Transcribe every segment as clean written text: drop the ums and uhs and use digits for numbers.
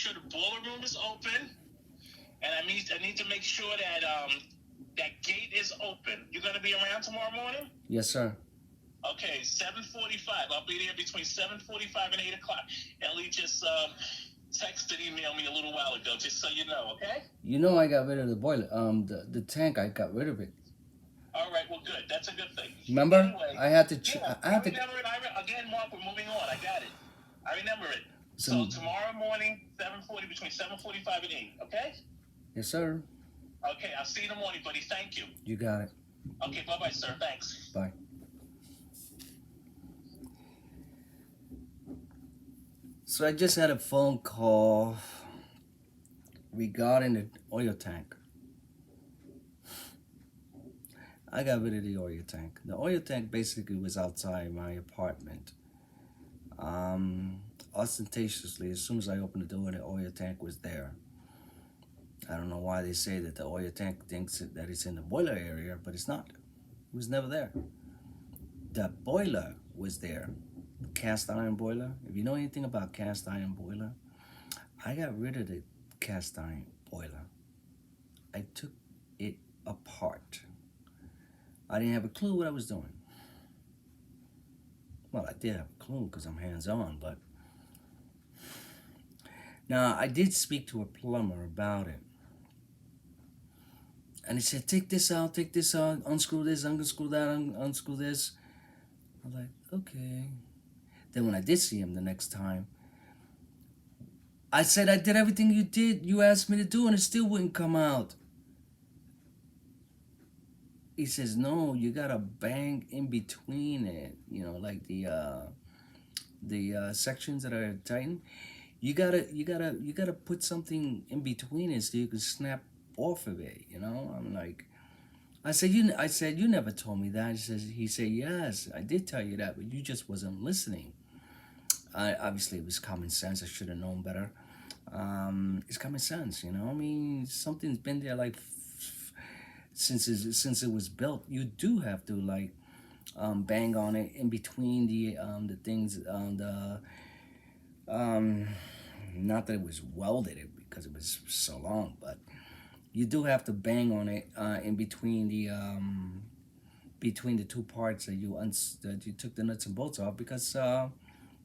sure the boiler room is open, and I need to make sure that that gate is open. You're gonna be around tomorrow morning? Yes, sir. Okay, 7:45. I'll be there between 7:45 and 8 o'clock. Ellie just texted, emailed me a little while ago, just so you know. Okay. You know I got rid of the boiler. The tank. I got rid of it. All right. Well, good. That's a good thing. Remember? Anyway, I had to. yeah, I I had to. remember it. Again, Mark, we're moving on. I got it. I remember it. So So, tomorrow morning, 7:40, between 7:45 and 8. Okay. yes, sir. Okay. I'll see you in the morning, buddy. Thank you. You got it. Okay. Bye, bye, sir. Thanks. Bye. So I just had a phone call regarding the oil tank. I got rid of the oil tank. The oil tank basically was outside my apartment. Ostentatiously, as soon as I opened the door, the oil tank was there. I don't know why they say that the oil tank thinks that it's in the boiler area, but it's not. It was never there. The boiler was there. Cast iron boiler. If you know anything about cast iron boiler, I got rid of the cast iron boiler. I took it apart. I didn't have a clue what I was doing. Well, I did have a clue because I'm hands-on, but now I did speak to a plumber about it. And he said, take this out, unscrew this, unscrew that, unscrew this. I was like, okay. Then when I did see him the next time, I said, I did everything you asked me to do, and it still wouldn't come out. He says, no, you gotta bang in between it, like the sections that are tightened. You gotta put something in between it so you can snap off of it. I'm like, I said, you never told me that. He said, yes, I did tell you that, but you just wasn't listening. Obviously, it was common sense. I should have known better. It's common sense, I mean, something's been there like since it was built. You do have to like bang on it in between the things not that it was welded because it was so long, but you do have to bang on it in between the two parts that you took the nuts and bolts off, because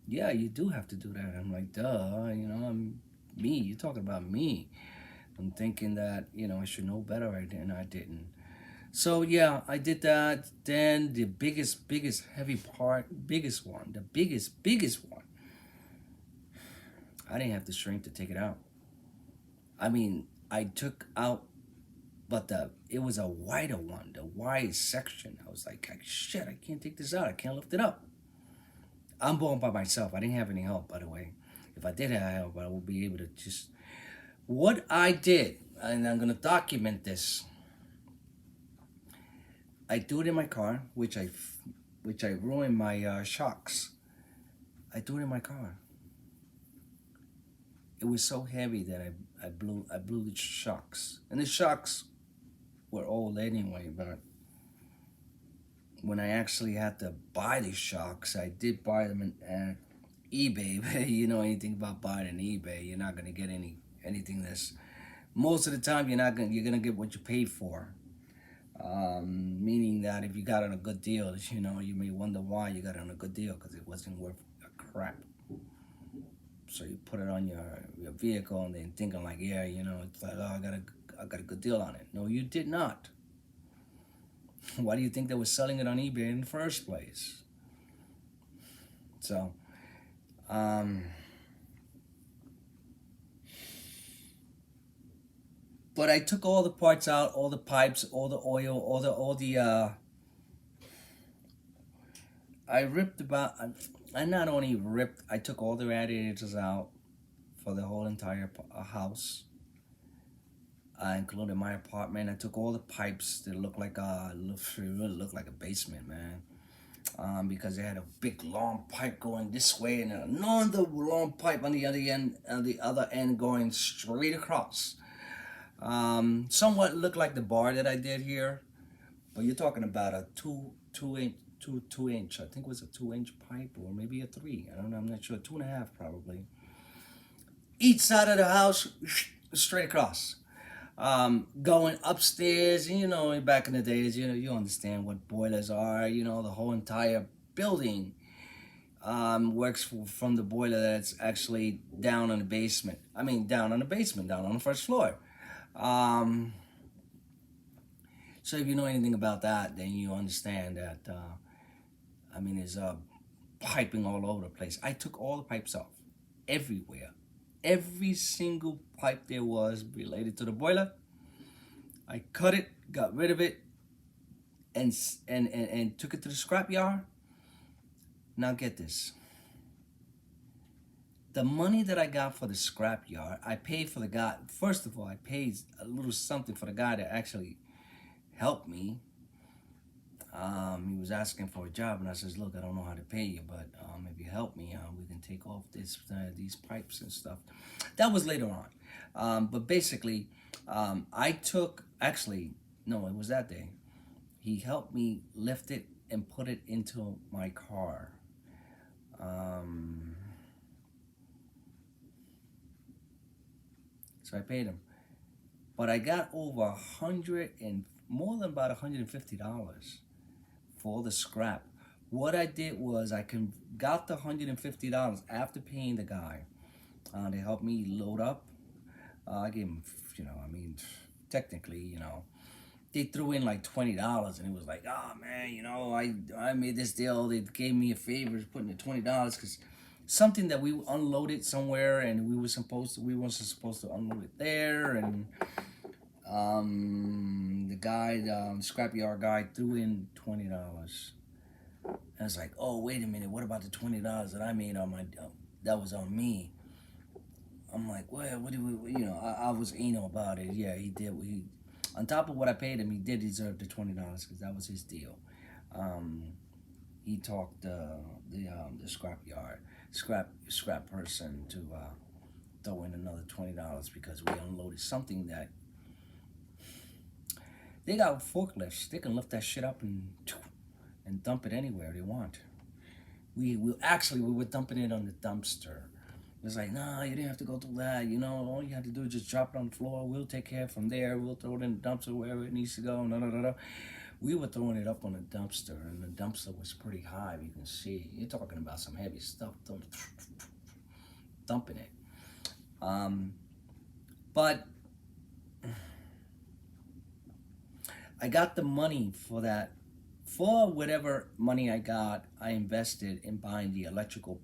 yeah, you do have to do that. I'm like, duh, I'm me. You're talking about me. I'm thinking that I should know better, and I didn't. So yeah, I did that. Then the biggest heavy part, the biggest one. I didn't have the strength to take it out. I mean, I took out, but it was a wider one, the wide section. I was like, shit, I can't take this out. I can't lift it up. I'm going by myself. I didn't have any help, by the way. If I did have help, I would be able to just. What I did, and I'm gonna document this. I do it in my car, which I ruined my shocks. I do it in my car. It was so heavy that I blew the shocks, and the shocks were old anyway. But when I actually had to buy these shocks, I did buy them at eBay. You know anything about buying on eBay, you're not gonna get anything that's. Most of the time, you're gonna get what you paid for. Meaning that if you got on a good deal, you may wonder why you got on a good deal, because it wasn't worth a crap. So you put it on your vehicle and then thinking like, yeah, it's like, oh, I got a good deal on it. No, you did not. Why do you think they were selling it on eBay in the first place? So, but I took all the parts out, all the pipes, all the oil, all the. I ripped about. I not only ripped. I took all the radiators out for the whole entire house. I included my apartment. I took all the pipes that looked like really looked like a basement, man. Because they had a big long pipe going this way and another long pipe on the other end going straight across. Somewhat looked like the bar that I did here, but you're talking about a two inch. I think it was a 2 inch pipe, or maybe a 3. I don't know. I'm not sure. 2.5 probably. each side of the house, straight across. Going upstairs, you know, back in the days, you know, you understand what boilers are. You know, the whole entire building works from the boiler that's actually down in the basement. I mean, down on the basement, down on the first floor. Um, so if you know anything about that, then you understand that. I mean, there's piping all over the place. I took all the pipes off, everywhere, every single pipe there was related to the boiler. I cut it, got rid of it, and took it to the scrap yard. Now get this. The money that I got for the scrap yard, I paid for the guy. First of all, I paid a little something for the guy that actually helped me. He was asking for a job, and I says, "Look, I don't know how to pay you, but if you help me, we can take off these pipes and stuff." That was later on, but basically, I took actually no, it was that day. He helped me lift it and put it into my car. So I paid him, but I got over more than about $150 for the scrap. What I did was got the $150 after paying the guy. They helped me load up. I gave him, you know, I mean, technically, you know, they threw in like $20, and it was like, oh man, you know, I made this deal. They gave me a favor, putting the $20 because something that we unloaded somewhere, and we weren't supposed to unload it there, and the guy, the scrapyard guy, threw in $20. And it's like, oh wait a minute, what about the $20 that I made on my that was on me? I'm like, well, what do we, you know, I was anal about it. Yeah, he did. On top of what I paid him, he did deserve the $20 because that was his deal. He talked the scrap person to throw in another $20 because we unloaded something that they got forklifts. They can lift that shit up and dump it anywhere they want. We were dumping it on the dumpster. It's like, no, you didn't have to go through that. You know, all you had to do is just drop it on the floor. We'll take care of it from there. We'll throw it in the dumpster wherever it needs to go. No, no, no, no. We were throwing it up on the dumpster, and the dumpster was pretty high. You can see. You're talking about some heavy stuff. Dumping it. But I got the money for that. For whatever money I got, I invested in buying the electrical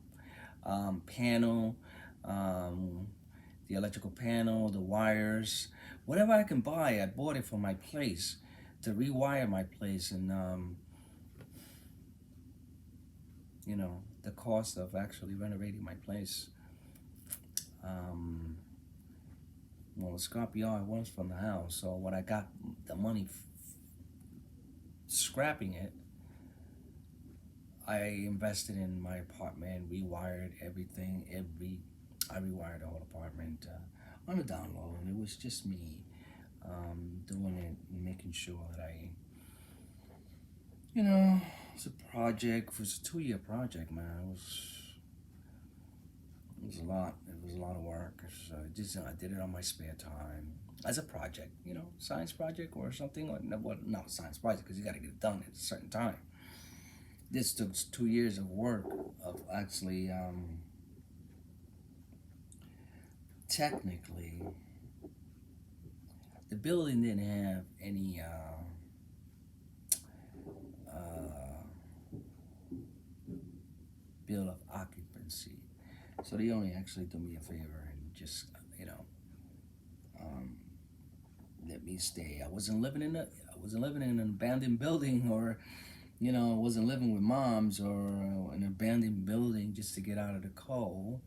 panel, the wires, whatever I can buy. I bought it for my place to rewire my place, and you know, the cost of actually renovating my place. Well, the scrapyard was from the house, so when I got the money scrapping it, I invested in my apartment, rewired everything. I rewired the whole apartment on the down low, and it was just me doing it and making sure that you know, it's a project. It was a 2-year project, man. It was a lot. It was a lot of work. I did it on my spare time as a project, you know, science project or something. Or not science project because you got to get it done at a certain time. This took 2 years of work of actually, technically, the building didn't have any bill of occupancy, so they only actually do me a favor and just, you know, let me stay. I wasn't living in an abandoned building, or you know, I wasn't living with moms or an abandoned building just to get out of the cold.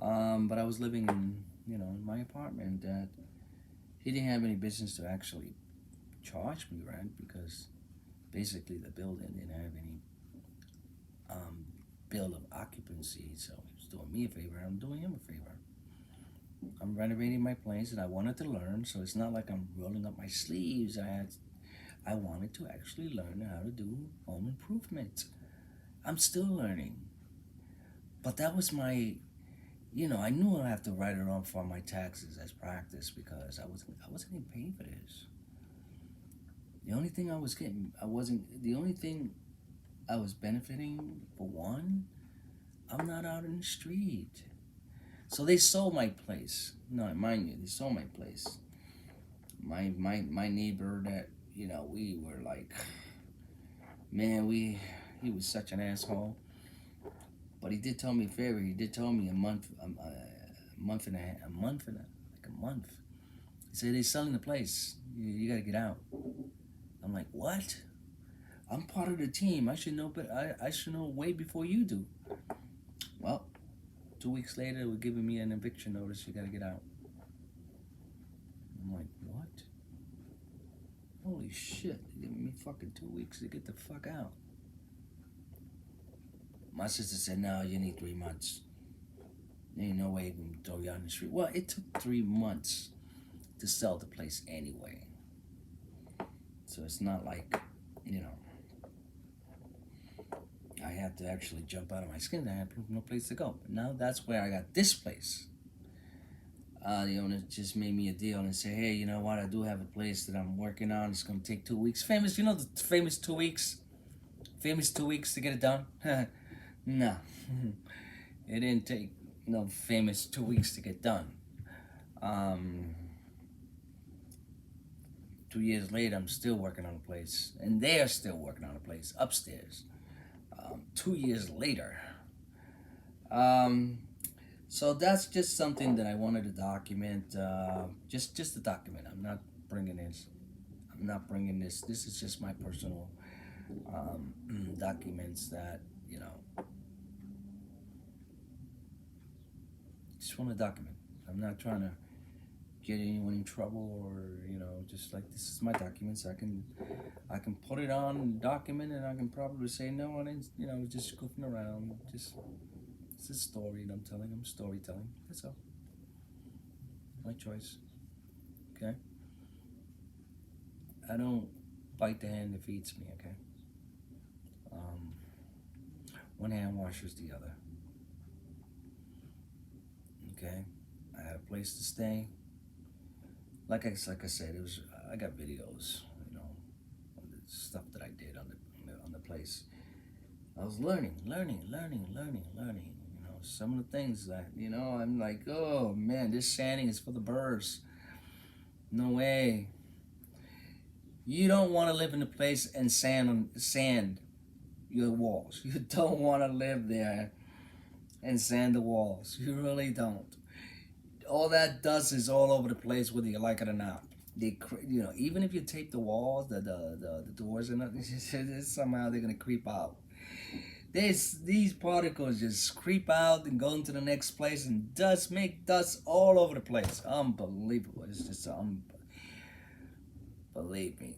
But I was living in, you know, in my apartment that he didn't have any business to actually charge me rent because basically the building didn't have any bill of occupancy. So he was doing me a favor, I'm doing him a favor. I'm renovating my place, and I wanted to learn, so it's not like I'm rolling up my sleeves. I wanted to actually learn how to do home improvement. I'm still learning. But that was my I knew I'd have to write it off for my taxes as practice because I wasn't getting paid for this. The only thing I was getting, I wasn't, the only thing I was benefiting, for one, I'm not out in the street. So they sold my place. No, mind you, they sold my place. My neighbor that, we were like, man, he was such an asshole. But he did tell me a favor. He did tell me a month and like a month. He said, they're selling the place. You gotta get out. I'm like, what? I'm part of the team. I should know, but I should know way before you do. Well, 2 weeks later, they were giving me an eviction notice. You gotta get out. I'm like, what? Holy shit! They're giving me fucking 2 weeks to get the fuck out. My sister said, no, you need 3 months. There ain't no way you can throw you out in the street. Well, it took 3 months to sell the place anyway. So it's not like, I had to actually jump out of my skin. I had no place to go. But now that's where I got this place. The owner just made me a deal and said, hey, you know what? I do have a place that I'm working on. It's going to take 2 weeks. Famous, the famous 2 weeks? Famous 2 weeks to get it done? No. It didn't take no famous 2 weeks to get done. 2 years later, I'm still working on a place. And they're still working on a place upstairs. 2 years later. So that's just something that I wanted to document. Just to document. I'm not bringing this. This is just my personal documents that, just want to document. I'm not trying to get anyone in trouble or, just like, this is my documents. I can put it on document and I can probably say, no, I didn't, just goofing around. Just, it's a story that I'm telling. I'm storytelling. That's all. My choice. Okay? I don't bite the hand that feeds me, okay? One hand washes the other. Okay? I had a place to stay. Like I said, I got videos, of the stuff that I did on the place. I was learning. Some of the things that, I'm like, oh man, this sanding is for the birds. No way. You don't want to live in a place and sand your walls. You don't want to live there and sand the walls. You really don't. All that dust is all over the place, whether you like it or not. Even if you tape the walls, the doors, and somehow they're gonna creep out. These particles just creep out and go into the next place, and make dust all over the place. Unbelievable! It's just believe me.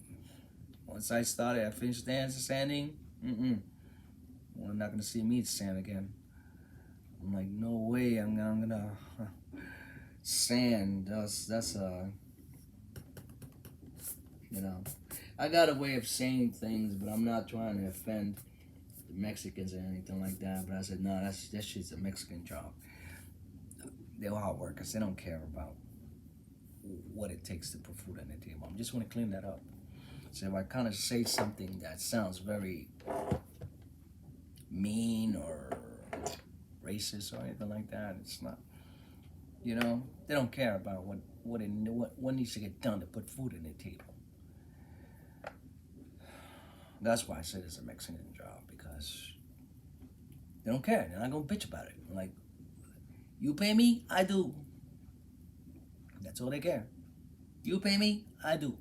Once I finished sanding. Well, not gonna see me sand again. I'm like, no way. I'm gonna sand. That's I got a way of saying things, but I'm not trying to offend the Mexicans or anything like that. But I said, no, that shit's a Mexican job. They're hard workers. They don't care about what it takes to put food on the table. I just want to clean that up. So if I kind of say something that sounds very mean or racist or anything like that, it's not. They don't care about what needs to get done to put food on the table. That's why I said it's a Mexican job, because they don't care. They're not gonna bitch about it. Like, you pay me, I do. That's all they care. You pay me, I do.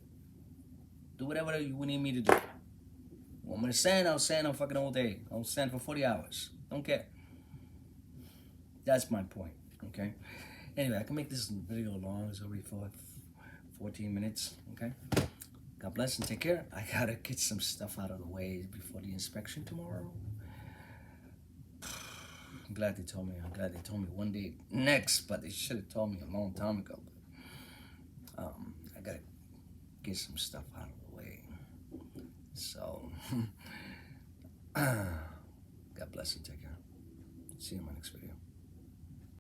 Do whatever you need me to do. Want me to sand? I'll sand on fucking all day. I'll sand for 40 hours. Don't care. That's my point. Okay. Anyway, I can make this video long. It's already for 14 minutes. Okay. God bless and take care. I gotta get some stuff out of the way before the inspection tomorrow. I'm glad they told me. One day next, but they should have told me a long time ago. But, I gotta get some stuff out of the way. So, God bless and take care. See you in my next video.